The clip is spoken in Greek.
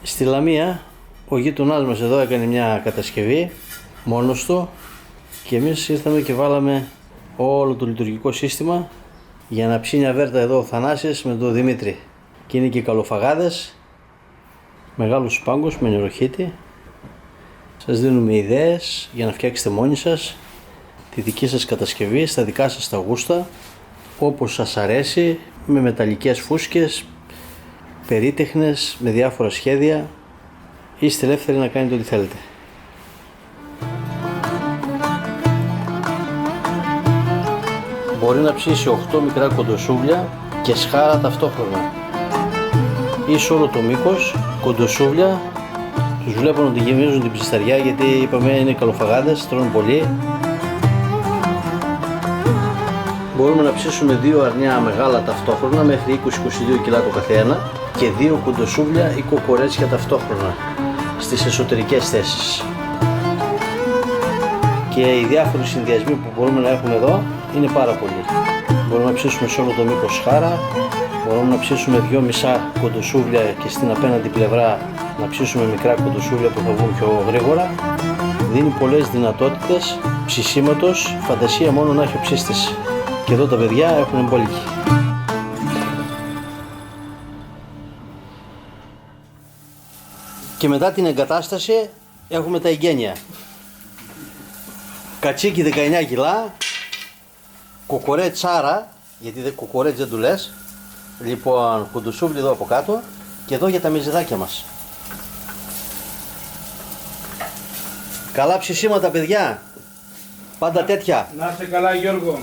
Στη Λαμία ο γείτονάς μας εδώ έκανε μια κατασκευή μόνος του και εμείς ήρθαμε και βάλαμε όλο το λειτουργικό σύστημα για να ψήνει αβέρτα εδώ ο Θανάσης με τον Δημήτρη. Και είναι και καλοφαγάδες, μεγάλους πάγκους με νεροχύτη. Σας δίνουμε ιδέες για να φτιάξετε μόνοι σας τη δική σας κατασκευή στα δικά σας τα γούστα, όπως σας αρέσει, με μεταλλικές φούσκες, περίτεχνες, με διάφορα σχέδια. Είστε ελεύθεροι να κάνετε ό,τι θέλετε. Μπορεί να ψήσει 8 μικρά κοντοσούβλια και σχάρα ταυτόχρονα ή σε όλο το μήκος κοντοσούβλια. Τους βλέπω να τη γεμίζουν την ψισταριά, γιατί είπαμε είναι καλοφαγάδες, τρώνε πολύ. Μπορούμε να ψήσουμε 2 αρνιά μεγάλα ταυτόχρονα μέχρι 20-22 κιλά το καθένα και 2 κοντοσούβλια ή κοκορέτσια ταυτόχρονα στις εσωτερικές θέσεις. Και οι διάφοροι συνδυασμοί που μπορούμε να έχουμε εδώ είναι πάρα πολλοί. Μπορούμε να ψήσουμε σε όλο το μήκος σχάρα, μπορούμε να ψήσουμε 2 μισά κοντοσούβλια και στην απέναντι πλευρά να ψήσουμε μικρά κοντοσούβλια που θα βγουν πιο γρήγορα. Δίνει πολλές δυνατότητες ψησίματος, φαντασία μόνο να έχει ο ψίστης. Και εδώ τα παιδιά έχουν μπόλικη. Και μετά την εγκατάσταση έχουμε τα εγγένεια. Κατσίκι 19 κιλά, κοκορέ τσάρα, γιατί κοκορέ δεν του λες. Λοιπόν, κοντοσούβλι εδώ από κάτω και εδώ για τα μεζεδάκια μας. Καλά ψησίματα παιδιά, πάντα τέτοια. Να είστε καλά Γιώργο.